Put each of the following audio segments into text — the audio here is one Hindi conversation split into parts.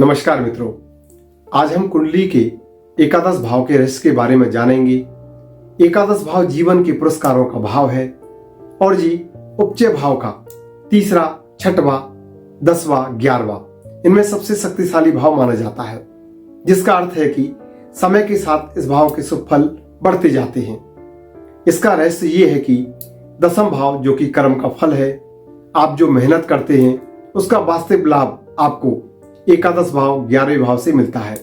नमस्कार मित्रों, आज हम कुंडली के एकादश भाव के रहस्य के बारे में जानेंगे। एकादश भाव जीवन के पुरस्कारों का भाव है और जी उपचय भाव का तीसरा, छठवां, 10वां, 11वां इनमें सबसे शक्तिशाली भाव माना जाता है, जिसका अर्थ है कि समय के साथ इस भाव के शुभ फल बढ़ते जाते हैं। इसका रहस्य ये है कि दसम भाव जो कि कर्म का फल है, आप जो मेहनत करते हैं उसका वास्तविक लाभ आपको एकादश भाव 11वें भाव से मिलता है।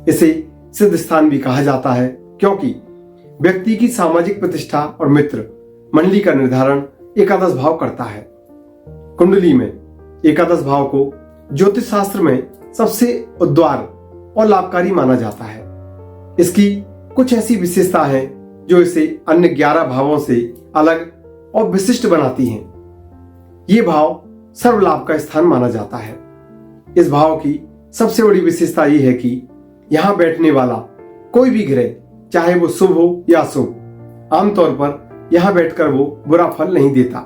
इसे सिद्ध स्थान भी कहा जाता है क्योंकि व्यक्ति की सामाजिक प्रतिष्ठा और मित्र मंडली का निर्धारण एकादश भाव करता है। कुंडली में एकादश भाव को ज्योतिष शास्त्र में सबसे उद्वार और लाभकारी माना जाता है। इसकी कुछ ऐसी विशेषता है जो इसे अन्य 11 भावों से अलग और विशिष्ट बनाती हैं। ये भाव सर्व लाभ का स्थान माना जाता है। इस भाव की सबसे बड़ी विशेषता यह है कि यहां बैठने वाला कोई भी ग्रह, चाहे वो शुभ हो या अशुभ, आमतौर पर यहां बैठकर वो बुरा फल नहीं देता।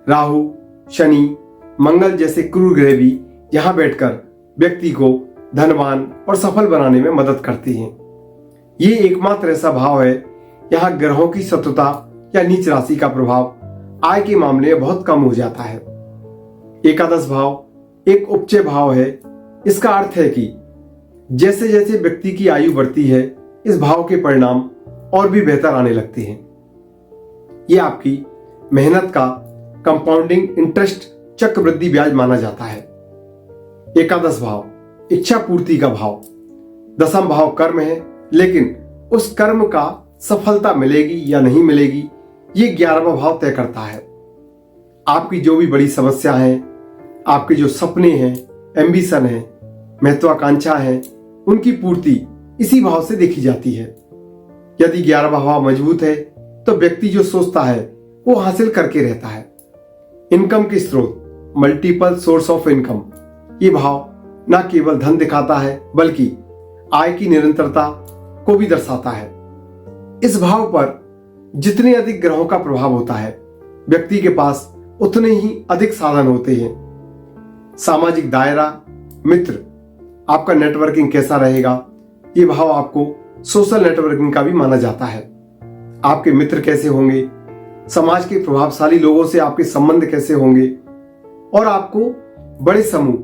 राहु, शनि, मंगल जैसे क्रूर ग्रह भी यहां बैठकर व्यक्ति को धनवान और सफल बनाने में मदद करते हैं। ये एकमात्र ऐसा भाव है यहां ग्रहों की शत्रुता या नीच राशि का प्रभाव आय के मामले में बहुत कम हो जाता है। एकादश भाव एक उपचय भाव है। इसका अर्थ है कि जैसे जैसे व्यक्ति की आयु बढ़ती है, इस भाव के परिणाम और भी बेहतर आने लगते हैं। यह आपकी मेहनत का कंपाउंडिंग इंटरेस्ट चक्रवृद्धि ब्याज माना जाता है। एकादश भाव इच्छा पूर्ति का भाव, दसम भाव कर्म है, लेकिन उस कर्म का सफलता मिलेगी या नहीं मिलेगी ये 11वां भाव तय करता है। आपकी जो भी बड़ी समस्या है, आपके जो सपने हैं, एम्बिशन है, महत्वाकांक्षा है, उनकी पूर्ति इसी भाव से देखी जाती है। यदि 11वां भाव मजबूत है तो व्यक्ति जो सोचता है वो हासिल करके रहता है। इनकम के स्रोत, मल्टीपल सोर्स ऑफ इनकम, ये भाव न केवल धन दिखाता है बल्कि आय की निरंतरता को भी दर्शाता है। इस भाव पर जितने अधिक ग्रहों का प्रभाव होता है, व्यक्ति के पास उतने ही अधिक साधन होते हैं। सामाजिक दायरा, मित्र, आपका नेटवर्किंग कैसा रहेगा, ये भाव आपको सोशल नेटवर्किंग का भी माना जाता है। आपके मित्र कैसे होंगे, समाज के प्रभावशाली लोगों से आपके संबंध कैसे होंगे और आपको बड़े समूह,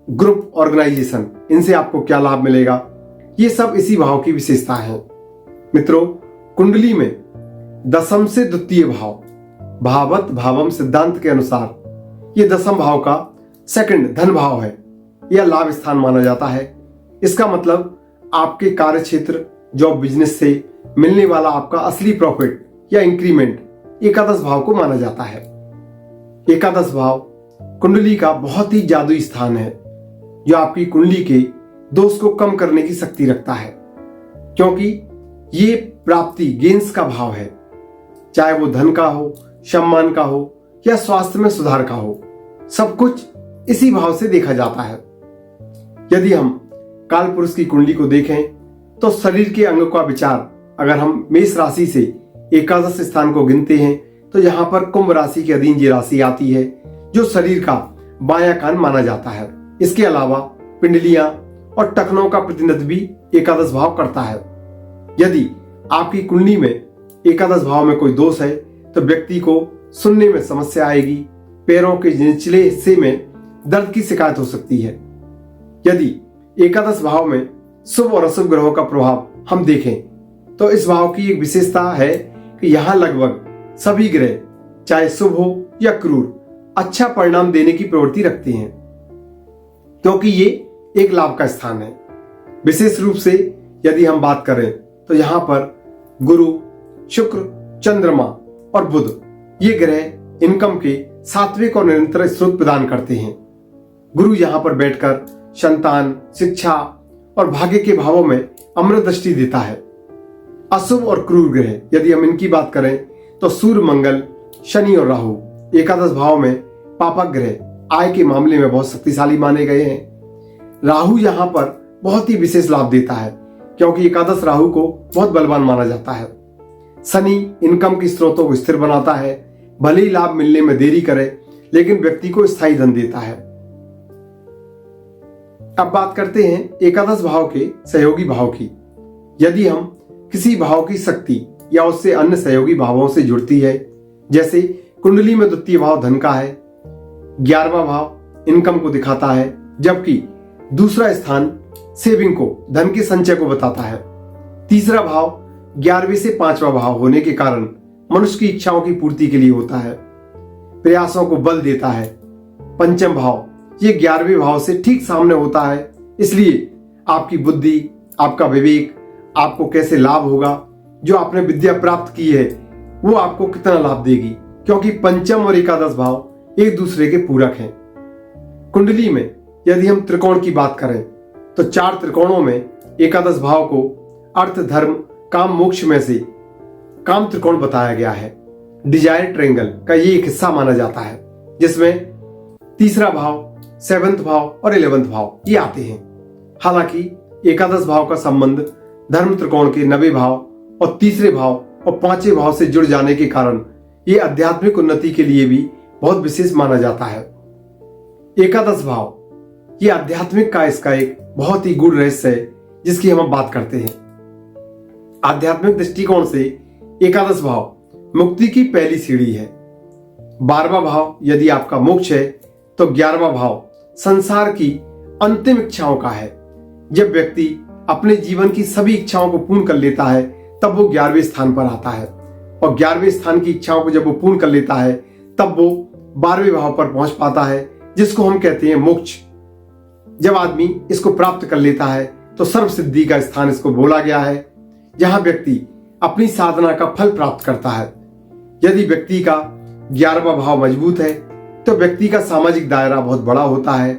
ग्रुप, ऑर्गेनाइजेशन, इनसे आपको क्या लाभ मिलेगा, ये सब इसी भाव की विशेषता है। मित्रों, कुंडली में दसम से द्वितीय भाव, भावत भावम सिद्धांत के अनुसार ये दसम भाव का सेकंड धन भाव है। यह लाभ स्थान माना जाता है। इसका मतलब आपके कार्य क्षेत्र, जॉब, बिजनेस से मिलने वाला आपका असली प्रॉफिट या इंक्रीमेंट एकादश भाव को माना जाता है। एकादश भाव कुंडली का बहुत ही जादुई स्थान है जो आपकी कुंडली के दोष को कम करने की शक्ति रखता है, क्योंकि ये प्राप्ति, गेंस का भाव है। चाहे वो धन का हो, सम्मान का हो या स्वास्थ्य में सुधार का हो, सब कुछ इसी भाव से देखा जाता है। यदि हम काल पुरुष की कुंडली को देखें तो शरीर के अंगों का विचार, अगर हम मेष राशि से एकादश स्थान को गिनते हैं तो यहाँ पर कुंभ राशि के अधीन ये राशि आती है जो शरीर का बायां कान माना जाता है। इसके अलावा पिंडलियां और टखनों का प्रतिनिधित्व भी एकादश भाव करता है। यदि आपकी कुंडली में एकादश भाव में कोई दोष है तो व्यक्ति को सुनने में समस्या आएगी, पैरों के निचले हिस्से में दर्द की शिकायत हो सकती है। यदि एकादश भाव में शुभ और अशुभ ग्रहों का प्रभाव हम देखें तो इस भाव की एक विशेषता है कि यहां लगभग सभी ग्रह, चाहे शुभ हो या क्रूर, अच्छा परिणाम देने की प्रवृत्ति रखते हैं, क्योंकि ये एक लाभ का स्थान है। विशेष रूप से यदि हम बात करें तो यहां पर गुरु, शुक्र, चंद्रमा और बुध ये ग्रह इनकम के सात्विक और निरंतर स्रोत प्रदान करते हैं। गुरु यहां पर बैठकर संतान, शिक्षा और भाग्य के भावों में अमृत दृष्टि देता है। अशुभ और क्रूर ग्रह, यदि हम इनकी बात करें तो सूर्य, मंगल, शनि और राहु एकादश भाव में पापक ग्रह आय के मामले में बहुत शक्तिशाली माने गए हैं। राहु यहां पर बहुत ही विशेष लाभ देता है क्योंकि एकादश राहु को बहुत बलवान माना जाता है। शनि इनकम के स्रोतों को स्थिर बनाता है, भले ही लाभ मिलने में देरी करे लेकिन व्यक्ति को स्थायी धन देता है। अब बात करते हैं एकादश भाव के सहयोगी भाव की। यदि हम किसी भाव की शक्ति या उससे अन्य सहयोगी भावों से जुड़ती है, जैसे कुंडली में द्वितीय भाव धन का है, 11वां भाव इनकम को दिखाता है, जबकि दूसरा स्थान सेविंग को, धन के संचय को बताता है। तीसरा भाव 11वें से 5वां भाव होने के कारण मनुष्य की इच्छाओं की पूर्ति के लिए होता है, प्रयासों को बल देता है। पंचम भाव ये 11वें भाव से ठीक सामने होता है, इसलिए आपकी बुद्धि, आपका विवेक, आपको कैसे लाभ होगा, जो आपने विद्या प्राप्त की है वो आपको कितना लाभ देगी, क्योंकि पंचम और एकादश भाव एक दूसरे के पूरक हैं। कुंडली में यदि हम त्रिकोण की बात करें तो 4 त्रिकोणों में एकादश भाव को अर्थ, धर्म, काम, मोक्ष में से काम त्रिकोण बताया गया है। डिजायर ट्रायंगल का ये एक हिस्सा माना जाता है, जिसमें तीसरा भाव, 7वां भाव और 11वां भाव ये आते हैं। हालांकि एकादश भाव का संबंध धर्म त्रिकोण के 9वें भाव और तीसरे भाव और 5वें भाव से जुड़ जाने के कारण ये आध्यात्मिक उन्नति के लिए भी बहुत विशेष माना जाता है। एकादश भाव ये आध्यात्मिक का इसका एक बहुत ही गूढ़ रहस्य है, जिसकी हम बात करते हैं। आध्यात्मिक दृष्टिकोण से एकादश भाव मुक्ति की पहली सीढ़ी है। 12वां भाव यदि आपका मोक्ष है तो 11वां भाव संसार की अंतिम इच्छाओं का है। जब व्यक्ति अपने जीवन की सभी इच्छाओं को पूर्ण कर लेता है तब वो 11वें स्थान पर आता है, और 11वें स्थान की इच्छाओं को जब वो पूर्ण कर लेता है तब वो 12वें भाव पर पहुंच पाता है, जिसको हम कहते हैं मोक्ष। जब आदमी इसको प्राप्त कर लेता है तो सर्व सिद्धि का स्थान इसको बोला गया है, जहां व्यक्ति अपनी साधना का फल प्राप्त करता है। यदि व्यक्ति का 11वां भाव मजबूत है तो व्यक्ति का सामाजिक दायरा बहुत बड़ा होता है,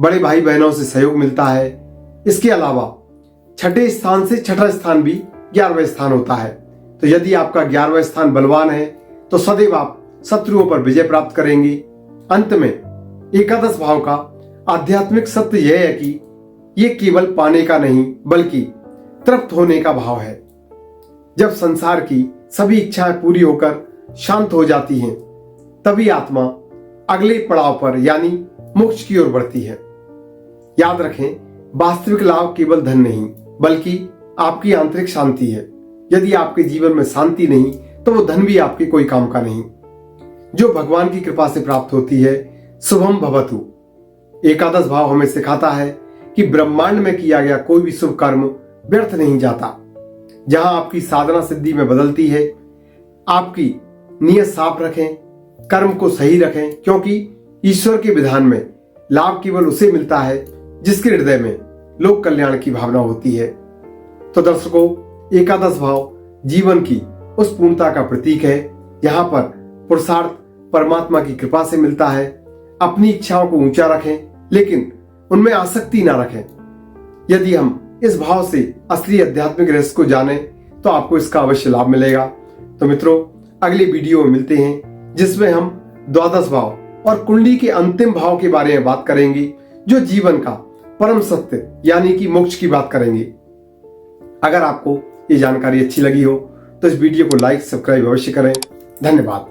बड़े भाई बहनों से सहयोग मिलता है। इसके अलावा 6ठे स्थान से 6ठा स्थान भी 11वां स्थान होता है। तो यदि आपका 11वां स्थान बलवान है तो सदैव आप शत्रुओं पर विजय प्राप्त करेंगे। अंत में एकादश भाव का आध्यात्मिक सत्य यह है कि यह केवल पाने का नहीं बल्कि तृप्त होने का भाव है। जब संसार की सभी इच्छाएं पूरी होकर शांत हो जाती हैं, तभी आत्मा अगले पड़ाव पर यानी मोक्ष की ओर बढ़ती है। याद रखें, वास्तविक लाभ केवल धन नहीं बल्कि आपकी आंतरिक शांति है। यदि आपके जीवन में शांति नहीं तो वो धन भी आपके कोई काम का नहीं, जो भगवान की कृपा से प्राप्त होती है। शुभम भवतु। एकादश भाव हमें सिखाता है कि ब्रह्मांड में किया गया कोई भी शुभ कर्म व्यर्थ नहीं जाता। जहां आपकी साधना सिद्धि में बदलती है, आपकी नियत साफ रखें, कर्म को सही रखें, क्योंकि ईश्वर के विधान में लाभ केवल उसे मिलता है जिसके हृदय में लोक कल्याण की भावना होती है। तो दर्शकों, एकादश भाव जीवन की उस पूर्णता का प्रतीक है जहां पर पुरुषार्थ परमात्मा की कृपा से मिलता है। अपनी इच्छाओं को ऊंचा रखें, लेकिन उनमें आसक्ति ना रखें। यदि हम इस भाव से असली आध्यात्मिक रहस्य को जाने तो आपको इसका अवश्य लाभ मिलेगा। तो मित्रों, अगले वीडियो में मिलते हैं, जिसमें हम द्वादश भाव और कुंडली के अंतिम भाव के बारे में बात करेंगे, जो जीवन का परम सत्य यानी कि मोक्ष की बात करेंगे। अगर आपको ये जानकारी अच्छी लगी हो तो इस वीडियो को लाइक, सब्सक्राइब अवश्य करें। धन्यवाद।